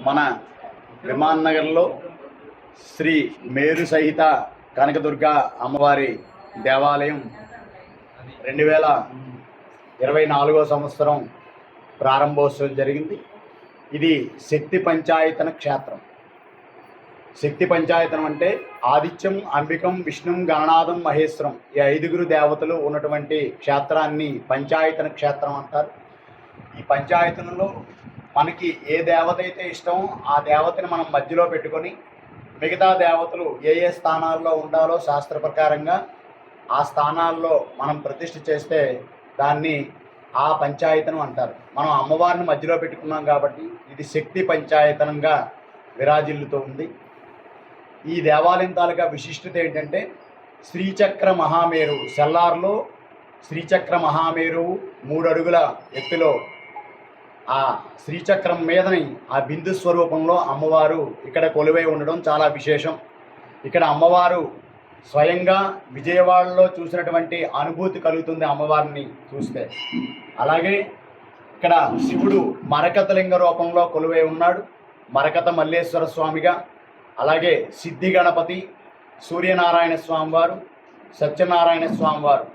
మన విమాన్ నగర్లో శ్రీ మేరు సహిత కనకదుర్గ అమ్మవారి దేవాలయం 2024వ సంవత్సరం ప్రారంభోత్సవం జరిగింది. ఇది శక్తి పంచాయతన క్షేత్రం. శక్తి పంచాయతనం అంటే ఆదిత్యం, అంబికం, విష్ణుం, గణనాథం, మహేశ్వరం ఈ 5గురు దేవతలు ఉన్నటువంటి క్షేత్రాన్ని పంచాయతన క్షేత్రం అంటారు. ఈ పంచాయతనంలో మనకి ఏ దేవత అయితే ఇష్టమో ఆ దేవతని మనం మధ్యలో పెట్టుకొని మిగతా దేవతలు ఏ ఏ స్థానాల్లో ఉండాలో శాస్త్ర ప్రకారంగా ఆ స్థానాల్లో మనం ప్రతిష్ఠ చేస్తే దాన్ని ఆ పంచాయతనం అంటారు. మనం అమ్మవారిని మధ్యలో పెట్టుకున్నాం కాబట్టి ఇది శక్తి పంచాయతనంగా విరాజిల్లుతూ ఉంది. ఈ దేవాలయం తాలూకా విశిష్టత ఏంటంటే శ్రీచక్ర మహామేరు సెల్లార్లో శ్రీచక్ర మహామేరువు 3 అడుగుల ఎత్తులో ఆ శ్రీచక్రం మీదని ఆ బిందు స్వరూపంలో అమ్మవారు ఇక్కడ కొలువై ఉండడం చాలా విశేషం. ఇక్కడ అమ్మవారు స్వయంగా విజయవాడలో చూసినటువంటి అనుభూతి కలుగుతుంది అమ్మవారిని చూస్తే. అలాగే ఇక్కడ శివుడు మరకతలింగ రూపంలో కొలువై ఉన్నాడు, మరకత మల్లేశ్వర స్వామిగా. అలాగే సిద్ధి గణపతి, సూర్యనారాయణ స్వామివారు, సత్యనారాయణ స్వామివారు,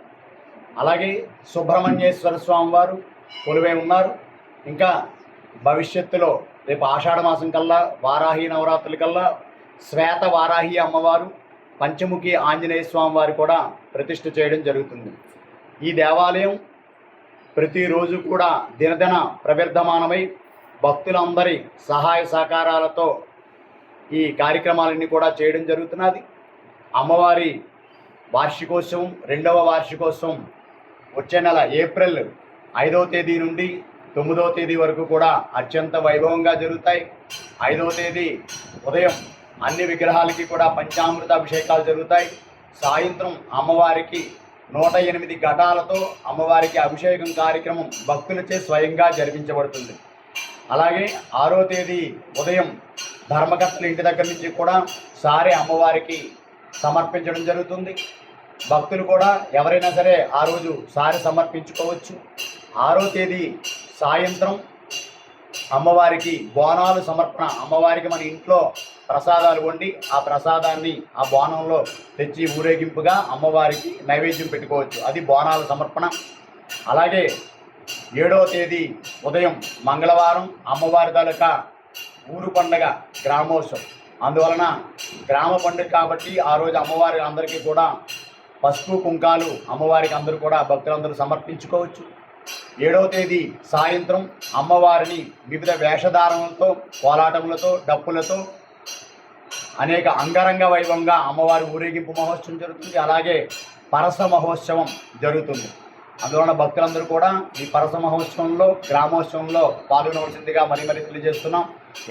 అలాగే సుబ్రహ్మణ్యేశ్వర స్వామివారు కొలువై ఉన్నారు. ఇంకా భవిష్యత్తులో రేపు ఆషాఢ మాసం కల్లా వారాహి నవరాత్రుల కల్లా శ్వేత వారాహి అమ్మవారు, పంచముఖి ఆంజనేయ స్వామి వారు కూడా ప్రతిష్ఠ చేయడం జరుగుతుంది. ఈ దేవాలయం ప్రతిరోజు కూడా దినదిన ప్రవర్ధమానమై భక్తులందరి సహాయ సహకారాలతో ఈ కార్యక్రమాలన్నీ కూడా చేయడం జరుగుతున్నది. అమ్మవారి వార్షికోత్సవం 2వ వార్షికోత్సవం వచ్చే నెల ఏప్రిల్ 5వ తేదీ నుండి 9వ తేదీ వరకు కూడా అత్యంత వైభవంగా జరుగుతాయి. 5వ తేదీ ఉదయం అన్ని విగ్రహాలకి కూడా పంచామృత అభిషేకాలు జరుగుతాయి. సాయంత్రం అమ్మవారికి 108 ఘటాలతో అమ్మవారికి అభిషేకం కార్యక్రమం భక్తులచే స్వయంగా జరిపించబడుతుంది. అలాగే 6వ తేదీ ఉదయం ధర్మకర్తల ఇంటి దగ్గర నుంచి కూడా సారే అమ్మవారికి సమర్పించడం జరుగుతుంది. భక్తులు కూడా ఎవరైనా సరే ఆ రోజు సారి సమర్పించుకోవచ్చు. 6వ తేదీ సాయంత్రం అమ్మవారికి బోనాలు సమర్పణ. అమ్మవారికి మన ఇంట్లో ప్రసాదాలు వండి ఆ ప్రసాదాన్ని ఆ బోనంలో తెచ్చి ఊరేగింపుగా అమ్మవారికి నైవేద్యం పెట్టుకోవచ్చు. అది బోనాల సమర్పణ. అలాగే 7వ తేదీ ఉదయం మంగళవారం అమ్మవారి తాలూకా ఊరు పండగ గ్రామోత్సవం. అందువలన గ్రామ పండుగ కాబట్టి ఆ రోజు అమ్మవారి అందరికీ కూడా పసుపు కుంకాలు అమ్మవారికి అందరూ కూడా భక్తులందరూ సమర్పించుకోవచ్చు. 7వ తేదీ సాయంత్రం అమ్మవారిని వివిధ వేషధారణలతో, కోలాటములతో, డప్పులతో అనేక అంగరంగ వైభవంగా అమ్మవారి ఊరేగింపు మహోత్సవం జరుగుతుంది. అలాగే పరస మహోత్సవం జరుగుతుంది. అందువలన భక్తులందరూ కూడా ఈ పరస మహోత్సవంలో గ్రామోత్సవంలో పాల్గొనవలసిందిగా మరీ తెలియజేస్తున్నాం.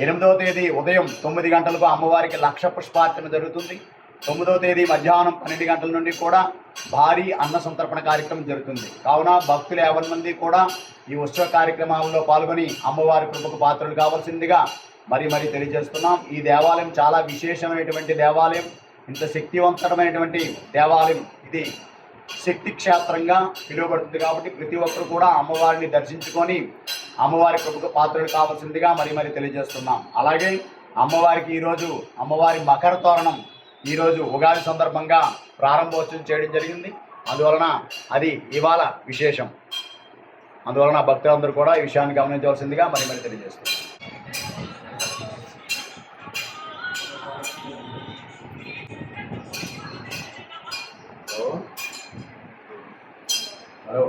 8వ తేదీ ఉదయం 9 గంటలకు అమ్మవారికి లక్ష పుష్పార్చన జరుగుతుంది. 9వ తేదీ మధ్యాహ్నం 12 గంటల నుండి కూడా భారీ అన్న సంతర్పణ కార్యక్రమం జరుగుతుంది. కావున భక్తులు 50 మంది కూడా ఈ ఉత్సవ కార్యక్రమాల్లో పాల్గొని అమ్మవారి కృపకు పాత్రలు కావాల్సిందిగా మరీ తెలియజేస్తున్నాం. ఈ దేవాలయం చాలా విశేషమైనటువంటి దేవాలయం, ఇంత శక్తివంతమైనటువంటి దేవాలయం. ఇది శక్తి క్షేత్రంగా పిలువబడుతుంది కాబట్టి ప్రతి ఒక్కరు కూడా అమ్మవారిని దర్శించుకొని అమ్మవారి కృపకు పాత్రలు కావాల్సిందిగా మరీ తెలియజేస్తున్నాం. అలాగే అమ్మవారికి ఈరోజు అమ్మవారి మకర తోరణం ఈరోజు ఉగాది సందర్భంగా ప్రారంభోత్సవం చేయడం జరిగింది. అందువలన అది ఇవాళ విశేషం. అందువలన భక్తులందరూ కూడా ఈ విషయాన్ని గమనించవలసిందిగా మరీ తెలియజేస్తున్నాం. హలో